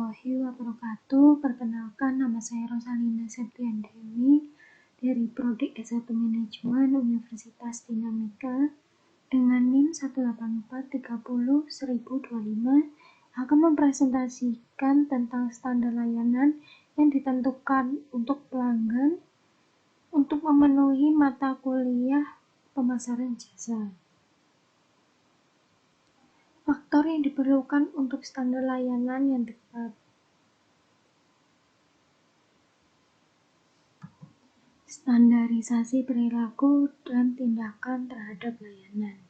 warahmatullahi wabarakatuh. Perkenalkan, nama saya Rosalinda Septian Dewi dari Prodi S1 Manajemen Universitas Dinamika dengan NIM 184301025 akan mempresentasikan tentang standar layanan yang ditentukan untuk pelanggan untuk memenuhi mata kuliah pemasaran jasa. Faktor yang diperlukan untuk standar layanan yang tepat. Standarisasi perilaku dan tindakan terhadap layanan.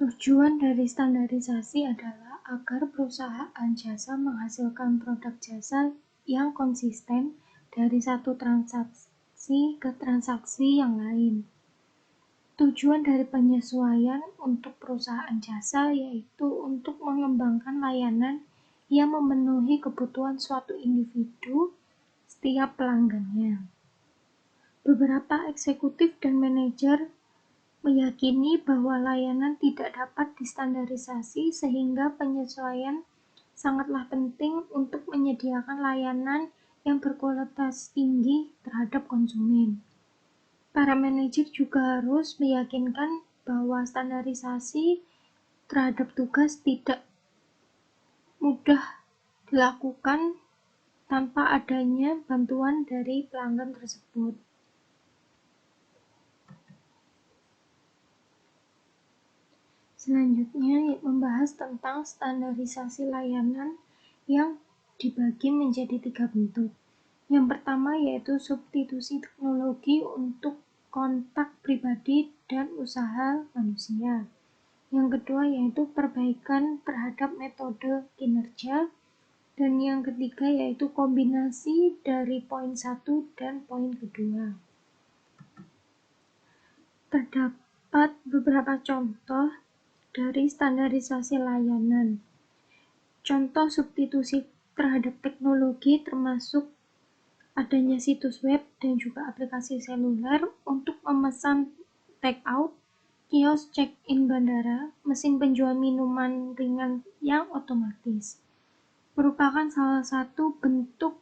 Tujuan dari standarisasi adalah agar perusahaan jasa menghasilkan produk jasa yang konsisten dari satu transaksi ke transaksi yang lain. Tujuan dari penyesuaian untuk perusahaan jasa yaitu untuk mengembangkan layanan yang memenuhi kebutuhan suatu individu setiap pelanggannya. Beberapa eksekutif dan manajer meyakini bahwa layanan tidak dapat distandarisasi sehingga penyesuaian sangatlah penting untuk menyediakan layanan yang berkualitas tinggi terhadap konsumen. Para manajer juga harus meyakinkan bahwa standarisasi terhadap tugas tidak mudah dilakukan tanpa adanya bantuan dari pelanggan tersebut. Selanjutnya membahas tentang standarisasi layanan yang dibagi menjadi 3 bentuk. Yang pertama yaitu substitusi teknologi untuk kontak pribadi dan usaha manusia. Yang kedua yaitu perbaikan terhadap metode kinerja. Dan yang ketiga yaitu kombinasi dari poin 1 dan poin kedua. Terdapat beberapa contoh dari standarisasi layanan. Contoh substitusi terhadap teknologi termasuk adanya situs web dan juga aplikasi seluler untuk memesan take-out, kios check-in bandara, mesin penjual minuman ringan yang otomatis. Merupakan salah satu bentuk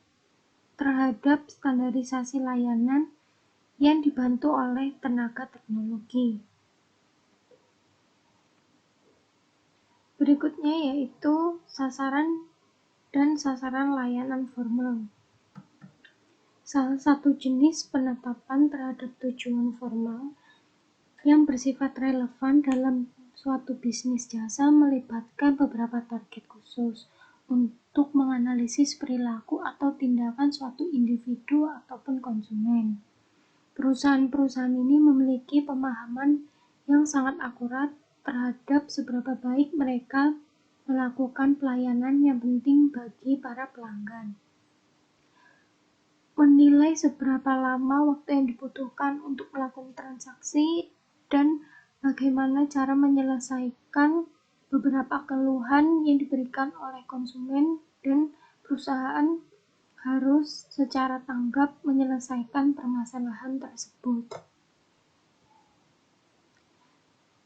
terhadap standarisasi layanan yang dibantu oleh tenaga teknologi. Berikutnya yaitu sasaran dan sasaran layanan formal. Salah satu jenis penetapan terhadap tujuan formal yang bersifat relevan dalam suatu bisnis jasa melibatkan beberapa target khusus untuk menganalisis perilaku atau tindakan suatu individu ataupun konsumen. Perusahaan-perusahaan ini memiliki pemahaman yang sangat akurat terhadap seberapa baik mereka melakukan pelayanan yang penting bagi para pelanggan. Menilai seberapa lama waktu yang dibutuhkan untuk melakukan transaksi dan bagaimana cara menyelesaikan beberapa keluhan yang diberikan oleh konsumen dan perusahaan harus secara tanggap menyelesaikan permasalahan tersebut.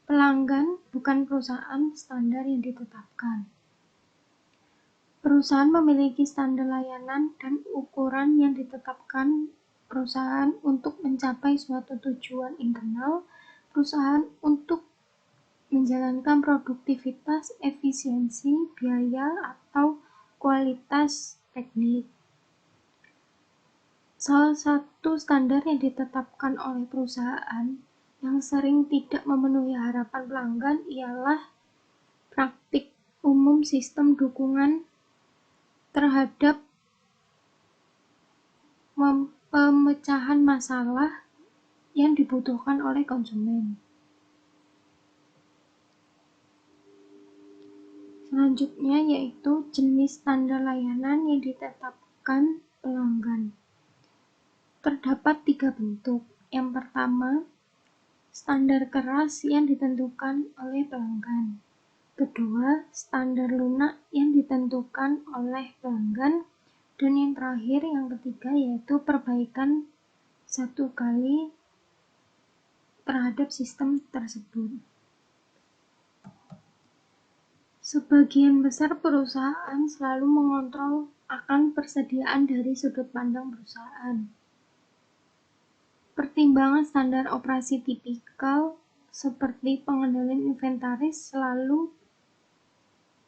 Pelanggan bukan perusahaan standar yang ditetapkan. Perusahaan memiliki standar layanan dan ukuran yang ditetapkan perusahaan untuk mencapai suatu tujuan internal perusahaan untuk menjalankan produktivitas, efisiensi, biaya, atau kualitas teknik. Salah satu standar yang ditetapkan oleh perusahaan yang sering tidak memenuhi harapan pelanggan ialah praktik umum sistem dukungan terhadap pemecahan masalah yang dibutuhkan oleh konsumen. Selanjutnya yaitu jenis standar layanan yang ditetapkan pelanggan. Terdapat 3 bentuk. Yang pertama, standar keras yang ditentukan oleh pelanggan. Kedua, standar lunak yang ditentukan oleh pelanggan. Dan yang terakhir, yang ketiga, yaitu perbaikan 1 kali terhadap sistem tersebut. Sebagian besar perusahaan selalu mengontrol akan persediaan dari sudut pandang perusahaan. Pertimbangan standar operasi tipikal seperti pengendalian inventaris selalu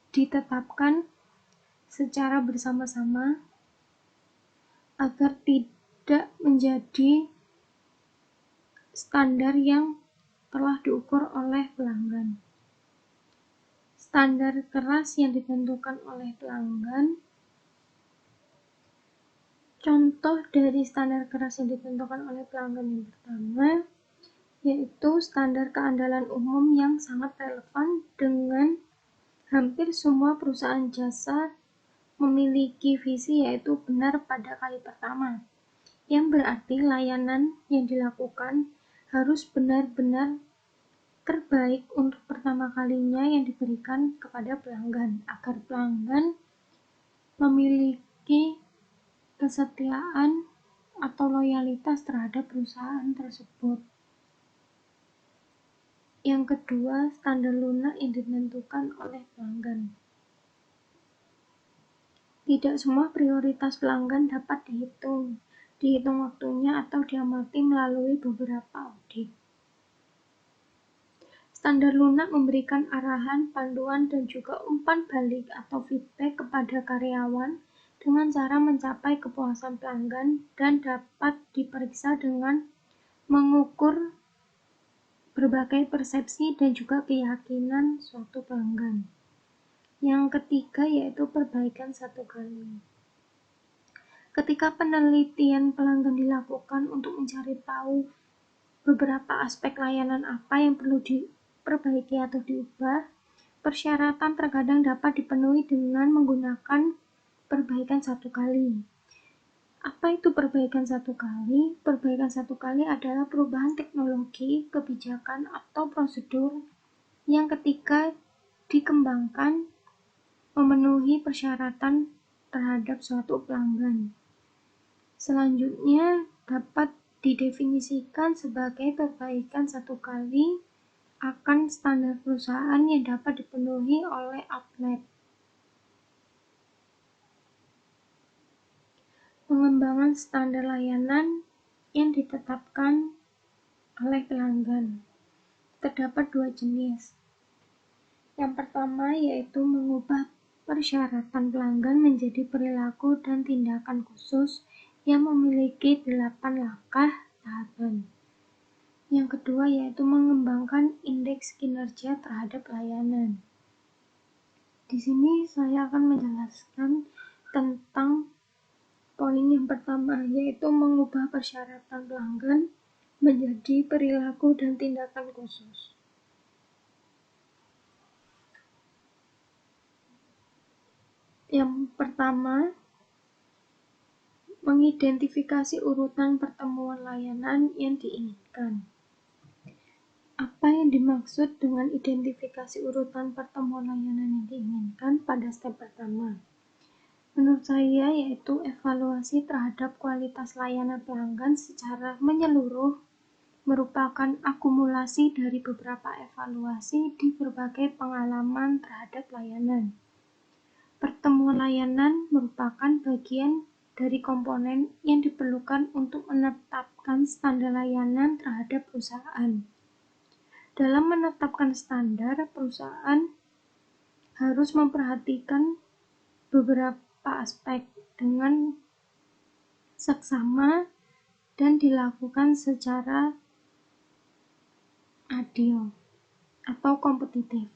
ditetapkan secara bersama-sama agar tidak menjadi standar yang telah diukur oleh pelanggan. Standar keras yang ditentukan oleh pelanggan. Contoh dari standar keras yang ditentukan oleh pelanggan yang pertama yaitu standar keandalan umum yang sangat relevan dengan hampir semua perusahaan jasa memiliki visi yaitu benar pada kali pertama, yang berarti layanan yang dilakukan harus benar-benar terbaik untuk pertama kalinya yang diberikan kepada pelanggan, agar pelanggan memiliki kesetiaan atau loyalitas terhadap perusahaan tersebut. Yang kedua, standar lunak yang ditentukan oleh pelanggan. Tidak semua prioritas pelanggan dapat dihitung waktunya atau diamati melalui beberapa audit. Standar lunak memberikan arahan, panduan, dan juga umpan balik atau feedback kepada karyawan dengan cara mencapai kepuasan pelanggan dan dapat diperiksa dengan mengukur berbagai persepsi dan juga keyakinan suatu pelanggan. Yang ketiga yaitu perbaikan satu kali. Ketika penelitian pelanggan dilakukan untuk mencari tahu beberapa aspek layanan apa yang perlu diperbaiki atau diubah, persyaratan terkadang dapat dipenuhi dengan menggunakan perbaikan satu kali. Apa itu perbaikan satu kali? Perbaikan satu kali adalah perubahan teknologi, kebijakan, atau prosedur yang ketika dikembangkan memenuhi persyaratan terhadap suatu pelanggan. Selanjutnya dapat didefinisikan sebagai perbaikan satu kali akan standar perusahaan yang dapat dipenuhi oleh outlet. Pengembangan standar layanan yang ditetapkan oleh pelanggan. Terdapat dua jenis. Yang pertama yaitu mengubah persyaratan pelanggan menjadi perilaku dan tindakan khusus yang memiliki 8 langkah tahapan. Yang kedua yaitu mengembangkan indeks kinerja terhadap layanan. Di sini saya akan menjelaskan tentang poin yang pertama yaitu mengubah persyaratan pelanggan menjadi perilaku dan tindakan khusus. Yang pertama, mengidentifikasi urutan pertemuan layanan yang diinginkan. Apa yang dimaksud dengan identifikasi urutan pertemuan layanan yang diinginkan pada step pertama? Menurut saya yaitu evaluasi terhadap kualitas layanan pelanggan secara menyeluruh merupakan akumulasi dari beberapa evaluasi di berbagai pengalaman terhadap layanan. Pertemuan layanan merupakan bagian dari komponen yang diperlukan untuk menetapkan standar layanan terhadap perusahaan. Dalam menetapkan standar, perusahaan harus memperhatikan beberapa aspek dengan seksama dan dilakukan secara adil atau kompetitif.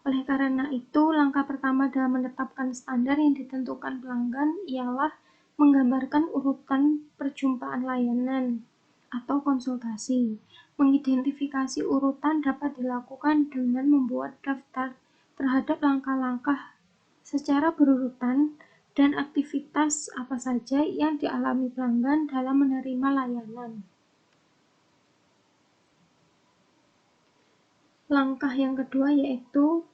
Oleh karena itu, langkah pertama dalam menetapkan standar yang ditentukan pelanggan ialah menggambarkan urutan perjumpaan layanan atau konsultasi. Mengidentifikasi urutan dapat dilakukan dengan membuat daftar terhadap langkah-langkah secara berurutan dan aktivitas apa saja yang dialami pelanggan dalam menerima layanan. Langkah yang kedua yaitu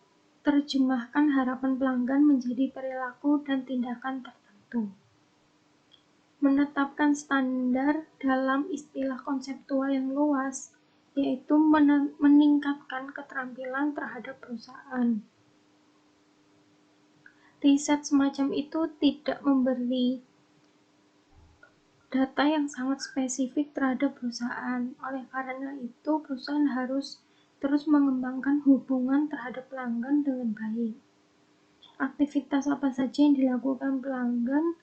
terjemahkan harapan pelanggan menjadi perilaku dan tindakan tertentu. Menetapkan standar dalam istilah konseptual yang luas, yaitu meningkatkan keterampilan terhadap perusahaan. riset semacam itu tidak memberi data yang sangat spesifik terhadap perusahaan. Oleh karena itu, perusahaan harus terus mengembangkan hubungan terhadap pelanggan dengan baik. Aktivitas apa saja yang dilakukan pelanggan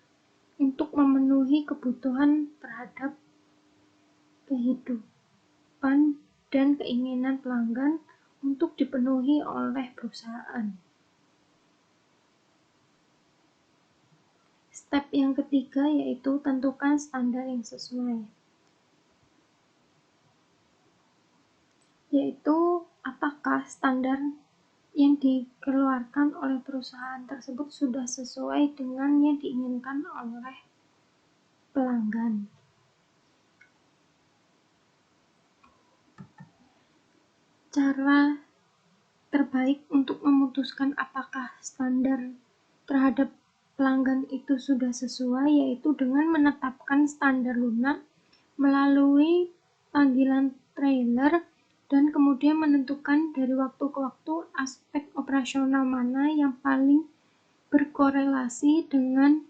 untuk memenuhi kebutuhan terhadap kehidupan dan keinginan pelanggan untuk dipenuhi oleh perusahaan. Step yang ketiga yaitu tentukan standar yang sesuai. Yaitu apakah standar yang dikeluarkan oleh perusahaan tersebut sudah sesuai dengan yang diinginkan oleh pelanggan. Cara terbaik untuk memutuskan apakah standar terhadap pelanggan itu sudah sesuai yaitu dengan menetapkan standar lunak melalui panggilan trailer dan kemudian menentukan dari waktu ke waktu aspek operasional mana yang paling berkorelasi dengan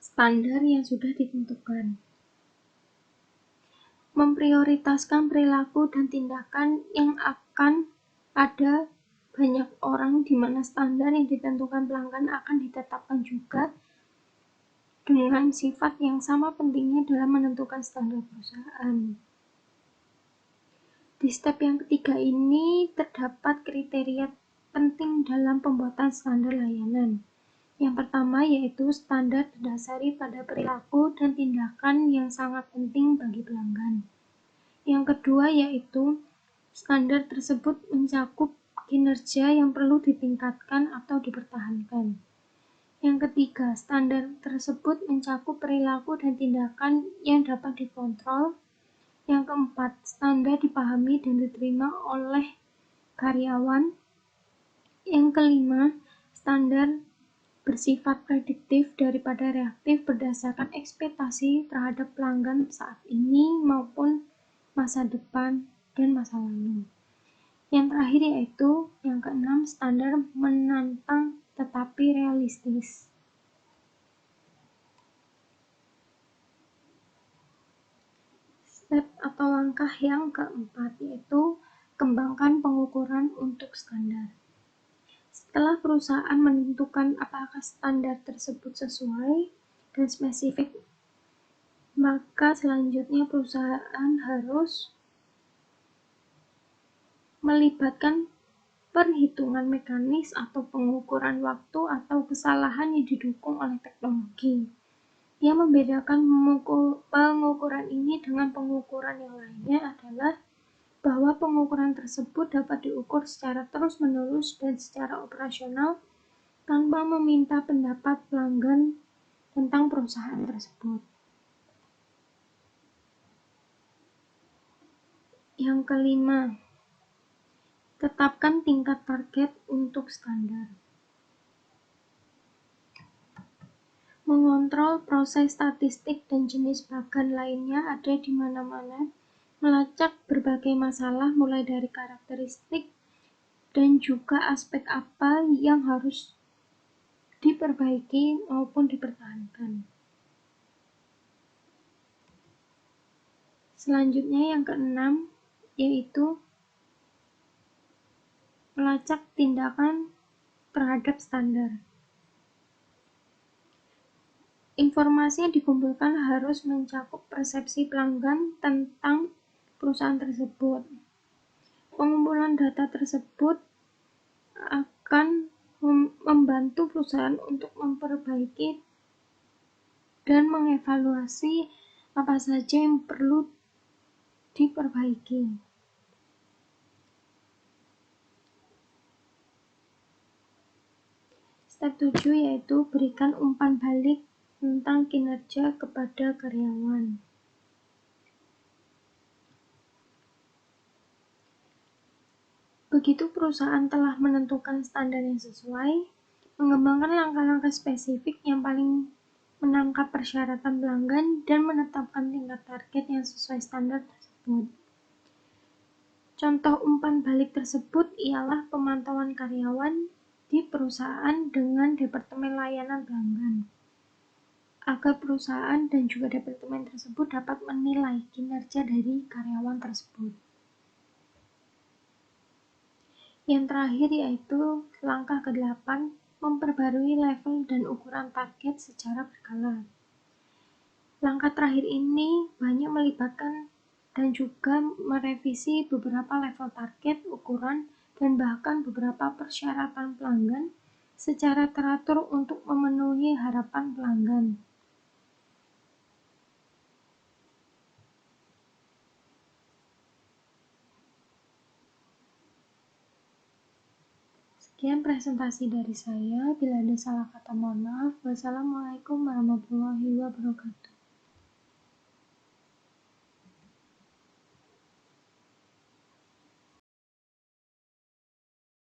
standar yang sudah ditentukan. Memprioritaskan perilaku dan tindakan yang akan ada banyak orang di mana standar yang ditentukan pelanggan akan ditetapkan juga dengan sifat yang sama pentingnya dalam menentukan standar perusahaan. Di step yang ketiga ini terdapat kriteria penting dalam pembuatan standar layanan. Yang pertama yaitu standar didasari pada perilaku dan tindakan yang sangat penting bagi pelanggan. Yang kedua yaitu standar tersebut mencakup kinerja yang perlu ditingkatkan atau dipertahankan. Yang ketiga, standar tersebut mencakup perilaku dan tindakan yang dapat dikontrol. Yang keempat, standar dipahami dan diterima oleh karyawan. Yang kelima, standar bersifat prediktif daripada reaktif berdasarkan ekspektasi terhadap pelanggan saat ini maupun masa depan dan masa lalu. Yang terakhir yaitu yang keenam, standar menantang tetapi realistis. Step atau langkah yang keempat yaitu kembangkan pengukuran untuk standar. Setelah perusahaan menentukan apakah standar tersebut sesuai dan spesifik, maka selanjutnya perusahaan harus melibatkan perhitungan mekanis atau pengukuran waktu atau kesalahan yang didukung oleh teknologi. Yang membedakan pengukuran ini dengan pengukuran yang lainnya adalah bahwa pengukuran tersebut dapat diukur secara terus-menerus dan secara operasional tanpa meminta pendapat pelanggan tentang perusahaan tersebut. Yang kelima, tetapkan tingkat target untuk standar. Mengontrol proses statistik dan jenis bagan lainnya ada di mana-mana, melacak berbagai masalah mulai dari karakteristik dan juga aspek apa yang harus diperbaiki maupun dipertahankan. Selanjutnya yang keenam yaitu melacak tindakan terhadap standar. Informasi yang dikumpulkan harus mencakup persepsi pelanggan tentang perusahaan tersebut. Pengumpulan data tersebut akan membantu perusahaan untuk memperbaiki dan mengevaluasi apa saja yang perlu diperbaiki. Step 7 yaitu berikan umpan balik tentang kinerja kepada karyawan. Begitu perusahaan telah menentukan standar yang sesuai, mengembangkan langkah-langkah spesifik yang paling menangkap persyaratan pelanggan dan menetapkan tingkat target yang sesuai standar tersebut. Contoh umpan balik tersebut ialah pemantauan karyawan di perusahaan dengan departemen layanan pelanggan, agar perusahaan dan juga departemen tersebut dapat menilai kinerja dari karyawan tersebut. Yang terakhir yaitu langkah ke-8, memperbarui level dan ukuran target secara berkala. Langkah terakhir ini banyak melibatkan dan juga merevisi beberapa level target, ukuran, dan bahkan beberapa persyaratan pelanggan secara teratur untuk memenuhi harapan pelanggan. Sekian presentasi dari saya. Bila ada salah kata, mohon maaf. Wassalamualaikum warahmatullahi wabarakatuh.